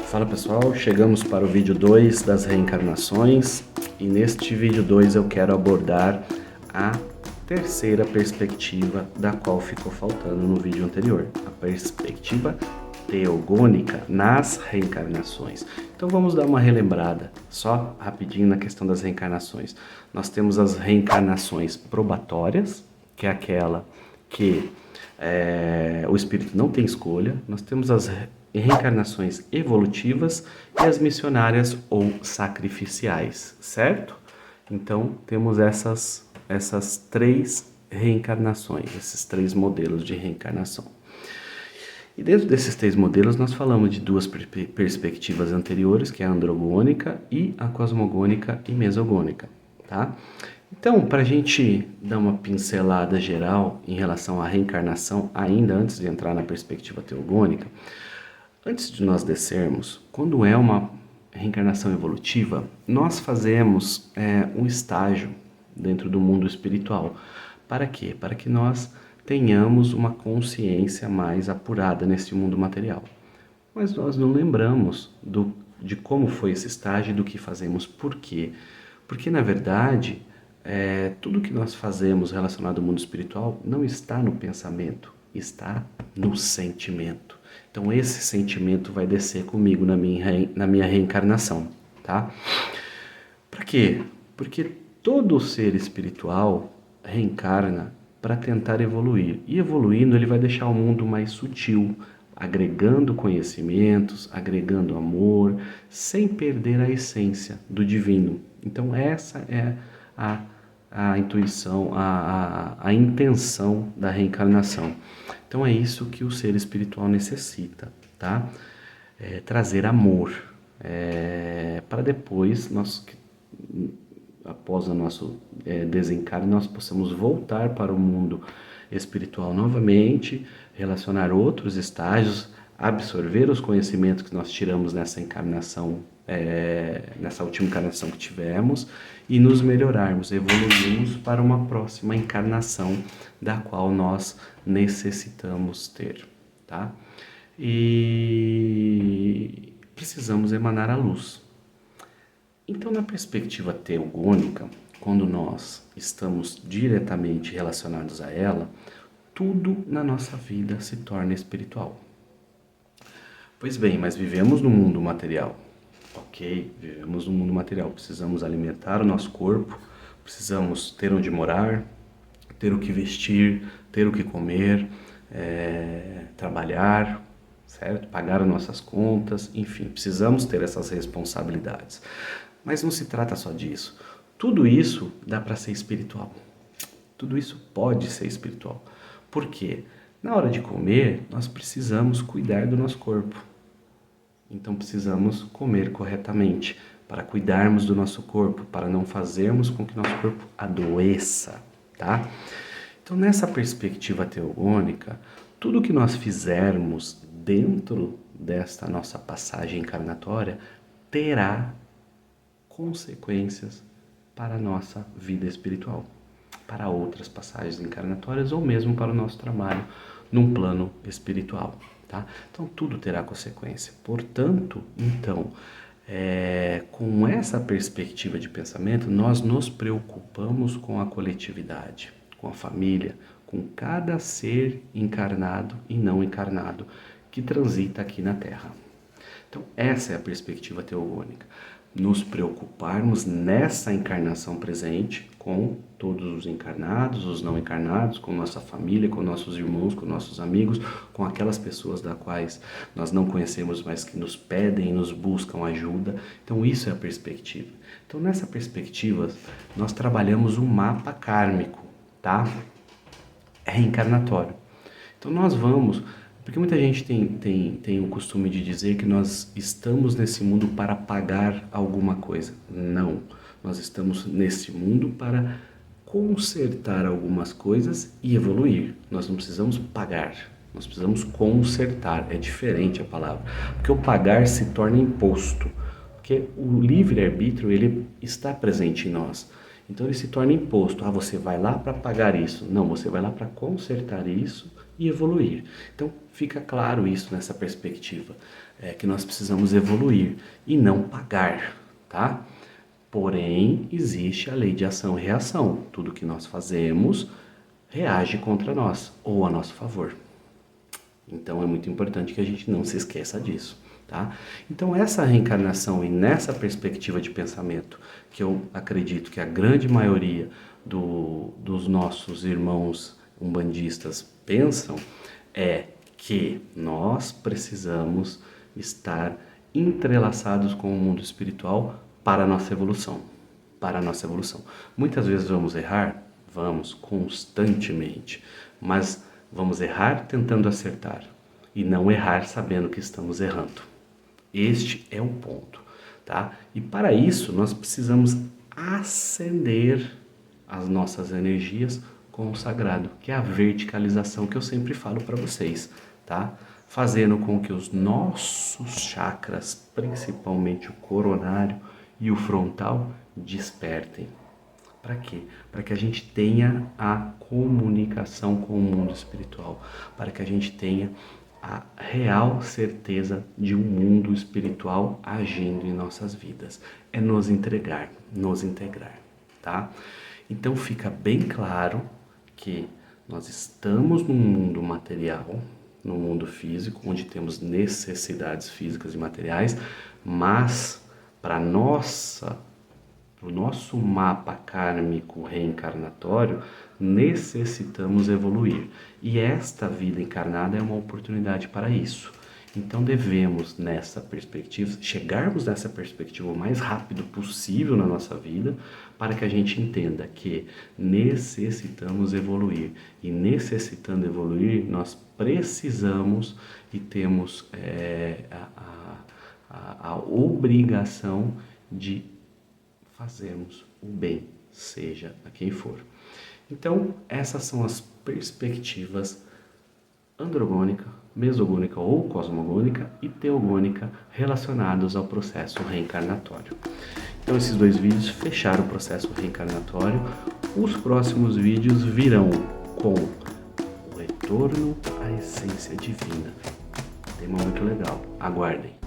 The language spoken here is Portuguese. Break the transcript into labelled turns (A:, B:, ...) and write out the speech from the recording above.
A: Fala pessoal, chegamos para o vídeo 2 das reencarnações e neste vídeo 2 eu quero abordar a terceira perspectiva da qual ficou faltando no vídeo anterior, a perspectiva teogônica nas reencarnações. Então vamos dar uma relembrada só rapidinho na questão das reencarnações. Nós temos as reencarnações probatórias, que é aquela que o espírito não tem escolha. Nós temos as reencarnações evolutivas e as missionárias ou sacrificiais, certo? Então temos essas três reencarnações, esses três modelos de reencarnação. E dentro desses três modelos nós falamos de duas perspectivas anteriores, que é a androgônica e a cosmogônica e mesogônica, tá? Então, para a gente dar uma pincelada geral em relação à reencarnação, ainda antes de entrar na perspectiva teogônica, antes de nós descermos, quando é uma reencarnação evolutiva, nós fazemos um estágio dentro do mundo espiritual. Para quê? Para que nós tenhamos uma consciência mais apurada nesse mundo material. Mas nós não lembramos de como foi esse estágio e do que fazemos. Por quê? Porque, na verdade, tudo que nós fazemos relacionado ao mundo espiritual não está no pensamento, está no sentimento. Então esse sentimento vai descer comigo na minha reencarnação, tá? Para quê? Porque todo ser espiritual reencarna para tentar evoluir. E evoluindo ele vai deixar o mundo mais sutil, agregando conhecimentos, agregando amor, sem perder a essência do divino. Então essa é a intuição, a intenção da reencarnação. Então é isso que o ser espiritual necessita, tá? Trazer amor, para depois, após o nosso desencarne, nós possamos voltar para o mundo espiritual novamente, relacionar outros estágios, absorver os conhecimentos que nós tiramos nessa encarnação, nessa última encarnação que tivemos, e nos melhorarmos, evoluirmos para uma próxima encarnação da qual nós necessitamos ter, tá? E precisamos emanar a luz. Então, na perspectiva teogônica, quando nós estamos diretamente relacionados a ela, tudo na nossa vida se torna espiritual. Pois bem, mas vivemos no mundo material. Ok, vivemos no mundo material, precisamos alimentar o nosso corpo, precisamos ter onde morar, ter o que vestir, ter o que comer, trabalhar, certo? Pagar as nossas contas, enfim, precisamos ter essas responsabilidades. Mas não se trata só disso. Tudo isso dá para ser espiritual. Tudo isso pode ser espiritual. Por quê? Na hora de comer, nós precisamos cuidar do nosso corpo. Então precisamos comer corretamente para cuidarmos do nosso corpo, para não fazermos com que nosso corpo adoeça, tá? Então nessa perspectiva teogônica, tudo que nós fizermos dentro desta nossa passagem encarnatória terá consequências para a nossa vida espiritual, para outras passagens encarnatórias ou mesmo para o nosso trabalho num plano espiritual. Tá? Então tudo terá consequência. Portanto, então, com essa perspectiva de pensamento, nós nos preocupamos com a coletividade, com a família, com cada ser encarnado e não encarnado que transita aqui na Terra. Então essa é a perspectiva teogônica. Nos preocuparmos nessa encarnação presente com todos os encarnados, os não encarnados, com nossa família, com nossos irmãos, com nossos amigos, com aquelas pessoas das quais nós não conhecemos, mas que nos pedem e nos buscam ajuda. Então isso é a perspectiva. Então nessa perspectiva nós trabalhamos um mapa kármico, tá? Reencarnatório. Então nós vamos... Porque muita gente tem o costume de dizer que nós estamos nesse mundo para pagar alguma coisa. Não, nós estamos nesse mundo para consertar algumas coisas e evoluir. Nós não precisamos pagar, nós precisamos consertar. É diferente a palavra. Porque o pagar se torna imposto. Porque o livre-arbítrio ele está presente em nós. Então ele se torna imposto. Ah, você vai lá para pagar isso. Não, você vai lá para consertar isso e evoluir. Então fica claro isso nessa perspectiva. que nós precisamos evoluir e não pagar, tá? Porém, existe a lei de ação e reação. Tudo que nós fazemos reage contra nós ou a nosso favor. Então é muito importante que a gente não se esqueça disso, tá? Então essa reencarnação e nessa perspectiva de pensamento, que eu acredito que a grande maioria dos nossos irmãos umbandistas pensam, é que nós precisamos estar entrelaçados com o mundo espiritual para a nossa evolução. Para a nossa evolução. Muitas vezes vamos errar? Vamos, constantemente. Mas vamos errar tentando acertar e não errar sabendo que estamos errando. Este é o ponto, tá? E para isso nós precisamos acender as nossas energias com o sagrado, que é a verticalização que eu sempre falo para vocês, tá? Fazendo com que os nossos chakras, principalmente o coronário e o frontal, despertem. Para quê? Para que a gente tenha a comunicação com o mundo espiritual, para que a gente tenha a real certeza de um mundo espiritual agindo em nossas vidas. É nos integrar, tá? Então fica bem claro que nós estamos num mundo material, no mundo físico, onde temos necessidades físicas e materiais, mas para o nosso mapa kármico reencarnatório, necessitamos evoluir. E esta vida encarnada é uma oportunidade para isso. Então devemos, nessa perspectiva, chegarmos nessa perspectiva o mais rápido possível na nossa vida, para que a gente entenda que necessitamos evoluir. E necessitando evoluir, nós precisamos e temos a obrigação de fazermos o bem, seja a quem for. Então, essas são as perspectivas androgônica, mesogônica ou cosmogônica e teogônica relacionados ao processo reencarnatório. Então, esses dois vídeos fecharam o processo reencarnatório. Os próximos vídeos virão com o retorno à essência divina. Tema muito legal. Aguardem.